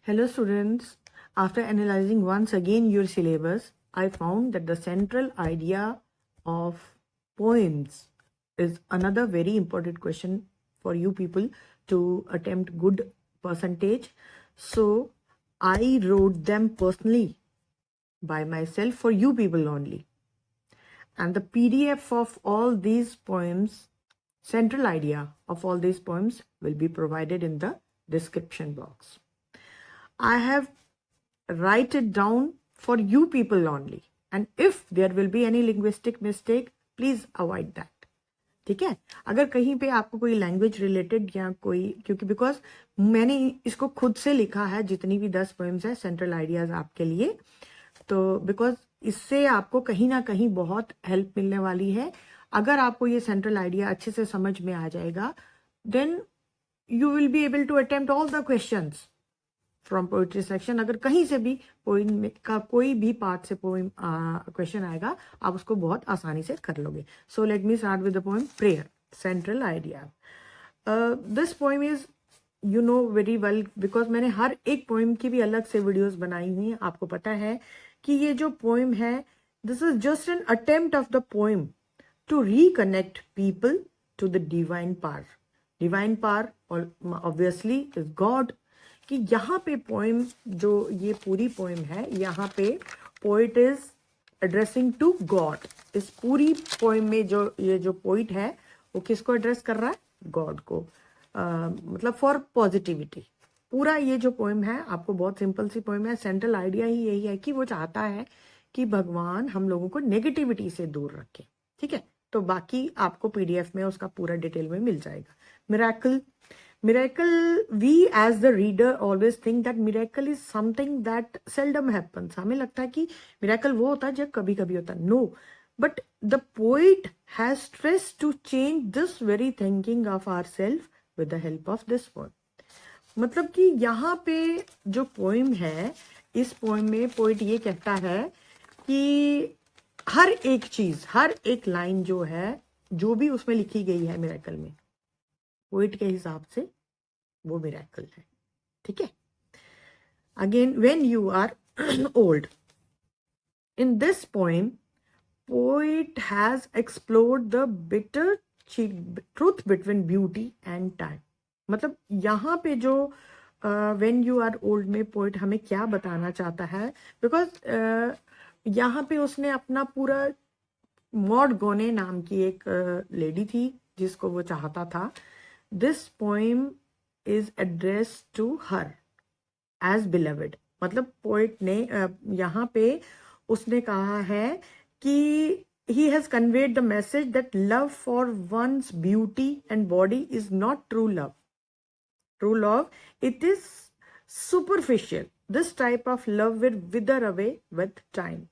Hello students, after analyzing once again your syllabus, I found that the central idea of poems is another very important question for you people to attempt good percentage. So I wrote them personally by myself for you people only. And the PDF of all these poems, central idea of all these poems will be provided in the description box. I have write it down for you people only, and if there will be any linguistic mistake, please avoid that. ठीक है, अगर कहीं पे आपको कोई language related या कोई, क्योंकि बिकॉज मैंने इसको खुद से लिखा है, जितनी भी 10 पोएम्स है सेंट्रल आइडियाज आपके लिए, तो बिकॉज इससे आपको कहीं ना कहीं बहुत हेल्प मिलने वाली है. अगर आपको ये सेंट्रल आइडिया अच्छे से समझ में आ जाएगा, then you will be able to attempt all the questions from poetry section. अगर कहीं से भी पोइम का कोई भी पार्ट से पोइम क्वेश्चन आएगा, आप उसको बहुत आसानी से कर लोगे. So let me start with the poem prayer, central idea. This poem is you know very well, because मैंने हर एक पोइम की भी अलग से वीडियोस बनाई हुई हैं. आपको पता है कि ये जो पोइम है, this is just an attempt of the poem to reconnect people to the divine power. Divine power obviously is God. कि यहाँ पे पोएम, जो ये पूरी पोएम है, यहाँ पे poet is addressing to God. इस पूरी पोएम में जो ये जो पोइट है वो किसको एड्रेस कर रहा है? गॉड को. मतलब फॉर पॉजिटिविटी. पूरा ये जो पोएम है, आपको बहुत सिंपल सी पोएम है. सेंट्रल आइडिया ही यही है कि वो चाहता है कि भगवान हम लोगों को नेगेटिविटी से दूर रखे. ठीक है, तो बाकी आपको पीडीएफ में उसका पूरा डिटेल में मिल जाएगा. Miracle, we as the reader always think that miracle is something that seldom happens. हमें लगता है कि miracle वो होता है जब कभी कभी होता है. No, but the poet has stressed to change this very thinking of ourselves with the help of this poem. मतलब कि यहाँ पे जो पोइम है, इस पोइम में पोइट ये कहता है कि हर एक चीज, हर एक लाइन जो है, जो भी उसमें लिखी गई है मिरेकल में, पोइट के हिसाब से वो मिरेकल है. ठीक है. Again, when you are old. In this poem poet has explored the bitter truth between beauty and time. मतलब यहाँ पे जो व्हेन यू आर ओल्ड में पोइट हमें क्या बताना चाहता है, बिकॉज यहाँ पे उसने अपना पूरा, मॉड गोने नाम की एक लेडी थी जिसको वो चाहता था. This poem is addressed to her as beloved. मतलब पोइट ने यहाँ पे उसने कहा है कि he has conveyed the message that love for one's beauty and body is not true love. True love, it is superficial. This type of love will wither away with time.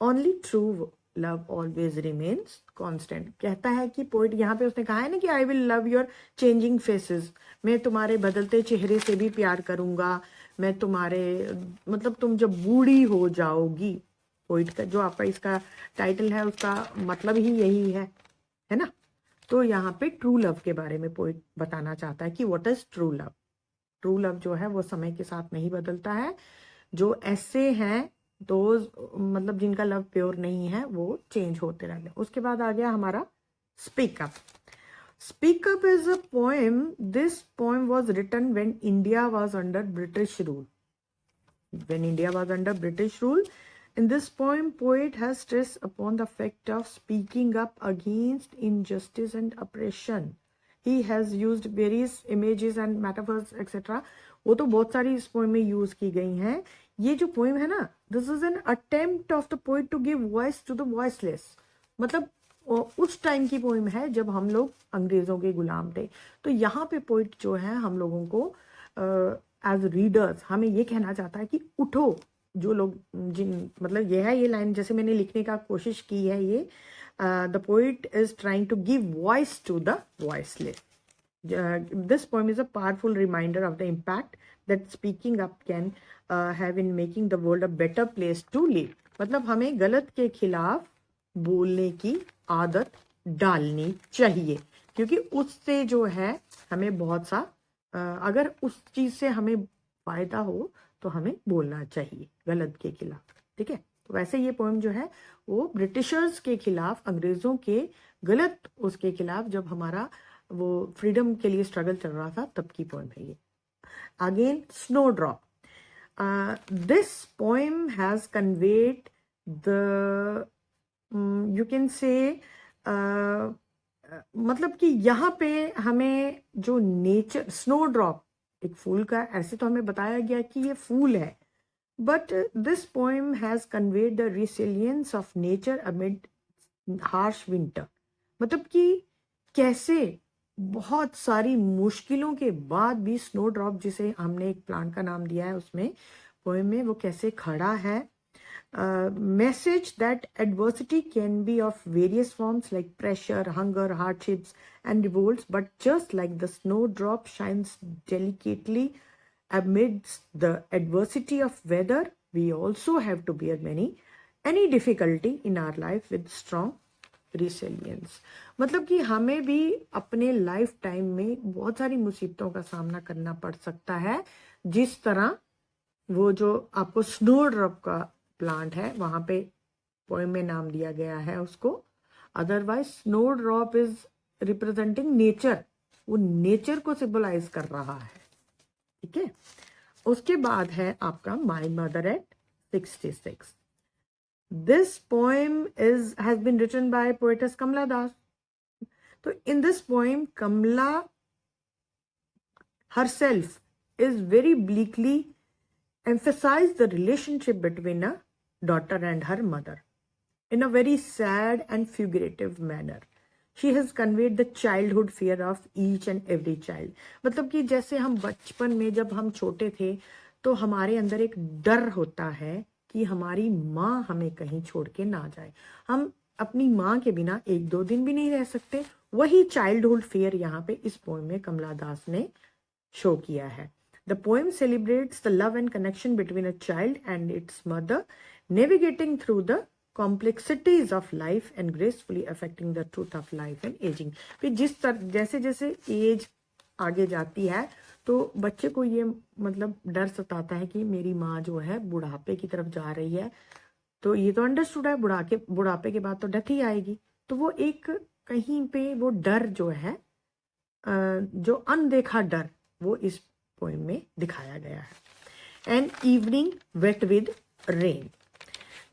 Only true love always remains constant. कहता है कि poet यहाँ पे उसने कहा है ना कि I will love your changing faces. मैं तुम्हारे बदलते चेहरे से भी प्यार करूंगा. मैं तुम्हारे, मतलब तुम जब बूढ़ी हो जाओगी, पोइट का जो आपका इसका टाइटल है उसका मतलब ही यही है ना. तो यहाँ पे ट्रू लव के बारे में पोइट बताना चाहता है कि what is true love. True love जो है वो समय के साथ नहीं बदलता है. जो ऐसे हैं तो मतलब जिनका लव प्योर नहीं है, वो चेंज होते रहते हैं. उसके बाद आ गया हमारा speak up. Speak up is a poem. This poem was written when India was under British rule. When India was under British rule. In this poem, poet has stressed upon the fact of speaking up against injustice and oppression. He has used various images and metaphors, etc. वो तो बहुत सारी इस poem में use की गई हैं. ये जो पोएम है ना, this is an attempt of the poet to give voice to the voiceless. मतलब उस टाइम की पोएम है जब हम लोग अंग्रेजों के गुलाम थे. तो यहाँ पे पोएट जो है हम लोगों को एज रीडर्स हमें ये कहना चाहता है कि उठो. जो लोग मतलब ये है, ये लाइन जैसे मैंने लिखने का कोशिश की है, ये the poet is trying to give voice to the voiceless. This poem is a powerful reminder of the impact that speaking up can have in making the world a better place to live. मतलब हमें गलत के खिलाफ बोलने की आदत डालनी चाहिए, क्योंकि उससे जो है हमें बहुत सा, अगर उस चीज से हमें फायदा हो तो हमें बोलना चाहिए गलत के खिलाफ, ठीक है। तो वैसे ये पोएम जो है वो ब्रिटिशर्स के खिलाफ, अंग्रेजों के गलत उसके खिलाफ, जब हमारा वो फ्रीडम के लिए स्ट्रगल चल रहा था तब की पोएम है ये। Again Snowdrop. This poem has conveyed the you can say मतलब कि यहाँ पे हमें जो नेचर, स्नोड्रॉप एक फूल का, ऐसे तो हमें बताया गया कि ये फूल है, but this poem has conveyed the resilience of nature amid harsh winter. मतलब कि कैसे बहुत सारी मुश्किलों के बाद भी स्नोड्रॉप, जिसे हमने एक प्लांट का नाम दिया है उसमें पोएम में, वो कैसे खड़ा है। Message that adversity can be of various forms like pressure, hunger, hardships, and revolts, but just like the snowdrop shines delicately amidst the adversity of weather, we also have to bear any difficulty in our life with strong resilience. मतलब कि हमें भी अपने life time में बहुत सारी मुसीबतों का सामना करना पड़ सकता है, जिस तरह वो जो आपको स्नोड्रॉप का प्लांट है वहां पे पोएम में नाम दिया गया है उसको। Otherwise snowdrop is representing nature, वो नेचर को सिंबलाइज कर रहा है, ठीक है। उसके बाद है आपका my mother at 66। This poem has been written by poetess Kamala Das. तो in this poem Kamala herself is very bleakly emphasize the relationship between a daughter and her mother in a very sad and figurative manner. She has conveyed the childhood fear of each and every child. मतलब कि जैसे हम बचपन में जब हम छोटे थे तो हमारे अंदर एक डर होता है कि हमारी माँ हमें कहीं छोड़ के ना जाए, हम अपनी माँ के बिना एक दो दिन भी नहीं रह सकते। वही चाइल्डहुड फियर यहाँ पे इस पोएम में कमला दास ने शो किया है। The poem celebrates the love and connection between a child and its mother, navigating through the complexities of life and gracefully affecting the truth of life and aging. फिर जैसे जैसे एज आगे जाती है तो बच्चे को ये मतलब डर सताता है कि मेरी माँ जो है बुढ़ापे की तरफ जा रही है, तो ये तो अंडरस्टूड है, बुढ़ापे के बाद तो डेथ ही आएगी। तो वो एक कहीं पे वो डर जो है, जो अनदेखा डर, वो इस पोएम में दिखाया गया है। An evening wet with rain.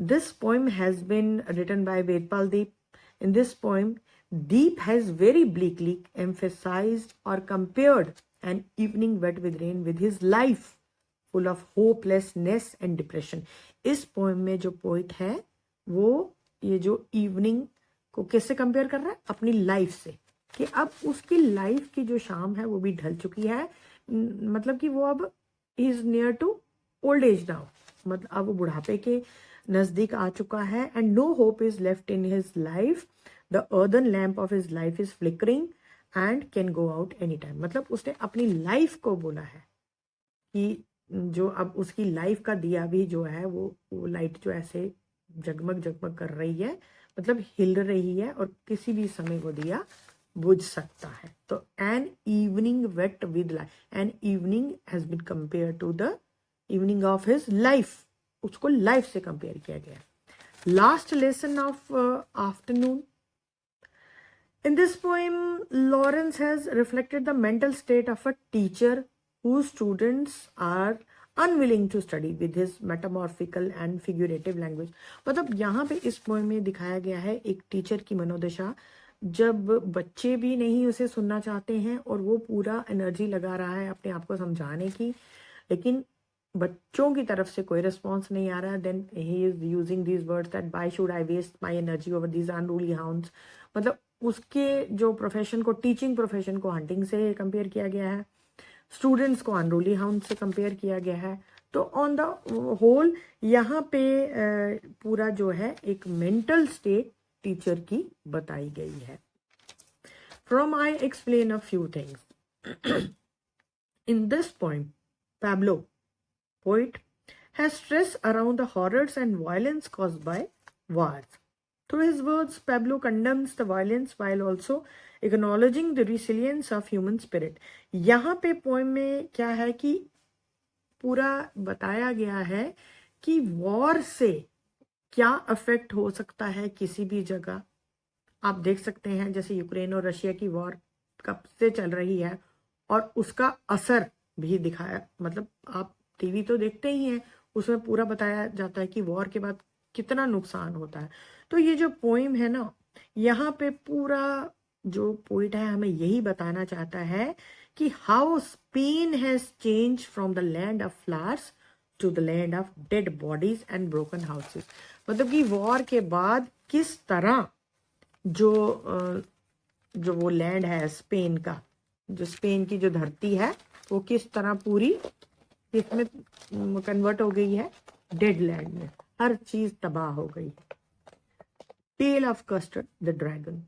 This poem has been written by Vedpal Deep. In this poem Deep has very bleakly emphasized or compared an evening wet with rain with his life full of hopelessness and depression. इस poem में जो poet है वो ये जो evening को किससे compare कर रहा है? अपनी लाइफ से, कि अब उसकी लाइफ की जो शाम है वो भी ढल चुकी है, मतलब कि वो अब is near to old age now, मतलब अब वो बुढ़ापे के नजदीक आ चुका है। And no hope is left in his life, the earthen lamp of his life is flickering and can go out any time. मतलब उसने अपनी लाइफ को बोला है कि जो अब उसकी लाइफ का दिया भी जो है वो लाइट जो ऐसे जगमग जगमग कर रही है, मतलब हिल रही है और किसी भी समय वो दिया बुझ सकता है। तो an evening wet with life, an evening has been compare to the evening of his life, उसको लाइफ से कंपेयर किया गया। Last lesson of afternoon. In this poem, Lawrence has reflected the mental state of a teacher whose students are unwilling to study with his metamorphical and figurative language. मतलब यहाँ पे इस poem में दिखाया गया है एक टीचर की मनोदशा, जब बच्चे भी नहीं उसे सुनना चाहते हैं और वो पूरा एनर्जी लगा रहा है अपने आप को समझाने की, लेकिन बच्चों की तरफ से कोई रिस्पॉन्स नहीं आ रहा। Then he is using these words that why should I waste my energy over these unruly hounds. मतलब उसके जो प्रोफेशन को, टीचिंग प्रोफेशन को हंटिंग से कंपेयर किया गया है, स्टूडेंट्स को अनरूली हाउंड से कंपेयर किया गया है। तो ऑन द होल यहाँ पे पूरा जो है एक मेंटल स्टेट टीचर की बताई गई है। From I explain a few things. In this poem Pablo, poet, has stressed around the horrors and violence caused by wars. Through his words, Pablo condemns the violence while also acknowledging the resilience of human spirit. यहाँ पे poem में क्या है कि पूरा बताया गया है कि वॉर से क्या अफेक्ट हो सकता है किसी भी जगह। आप देख सकते हैं जैसे यूक्रेन और रशिया की वॉर कब से चल रही है और उसका असर भी दिखाया, मतलब आप टीवी तो देखते ही हैं, उसमें पूरा बताया जाता है कि वॉर के बाद कितना नुकसान होता है। तो ये जो पोइम है ना, यहाँ पे पूरा जो पोइट है हमें यही बताना चाहता है कि how Spain has change from the land of flowers to the land of dead bodies and broken houses. मतलब कि वॉर के बाद किस तरह जो वो लैंड है स्पेन का, जो स्पेन की जो धरती है वो किस तरह पूरी इसमें कन्वर्ट हो गई है डेड लैंड में, हर चीज तबाह हो गई। Tale of Custard the dragon,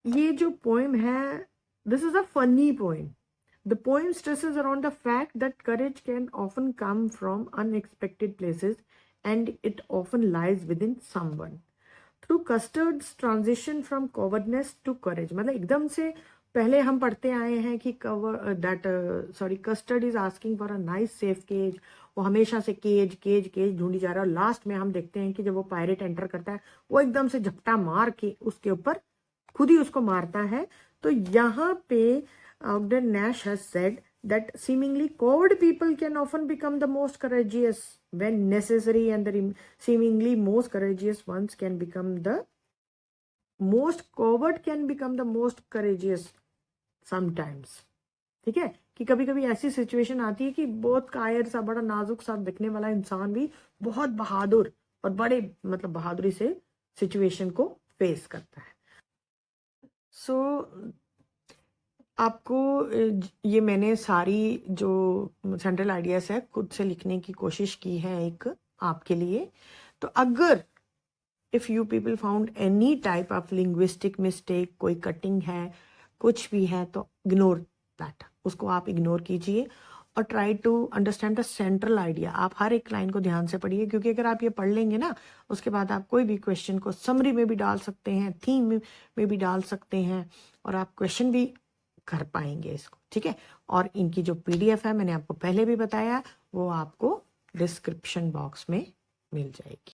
ये जो पोएम है this is a funny poem. The poem stresses around the fact that courage can often come from unexpected places and it often lies within someone. Through Custard's transition from cowardness to courage, मतलब एकदम से पहले हम पढ़ते आए हैं कि Custard is asking for a nice safe cage, वो हमेशा से केज केज केज ढूंढी जा रहा है और लास्ट में हम देखते हैं कि जब वो पायरेट एंटर करता है वो एकदम से झपटा मार के उसके ऊपर खुद ही उसको मारता है। तो यहाँ पे Ogden Nash has said that seemingly coward people can often become the most courageous when necessary, and the seemingly most courageous ones can become the most coward can become the most courageous sometimes। ठीक है कि कभी कभी ऐसी situation आती है कि बहुत कायर सा बड़ा नाजुक सा दिखने वाला इंसान भी बहुत बहादुर और बड़े मतलब बहादुरी से सिचुएशन को फेस करता है। सो आपको ये मैंने सारी जो सेंट्रल आइडियाज है खुद से लिखने की कोशिश की है एक आपके लिए। तो अगर if you people found any type of linguistic mistake, कोई कटिंग है कुछ भी है, तो इग्नोर दैट, उसको आप इग्नोर कीजिए और try to understand the central idea. आप हर एक लाइन को ध्यान से पढ़िए क्योंकि अगर आप ये पढ़ लेंगे ना उसके बाद आप कोई भी क्वेश्चन को समरी में भी डाल सकते हैं, थीम में भी डाल सकते हैं और आप क्वेश्चन भी कर पाएंगे इसको। ठीक है, और इनकी जो पीडीएफ है मैंने आपको पहले भी बताया वो आपको डिस्क्रिप्शन बॉक्स में मिल जाएगी।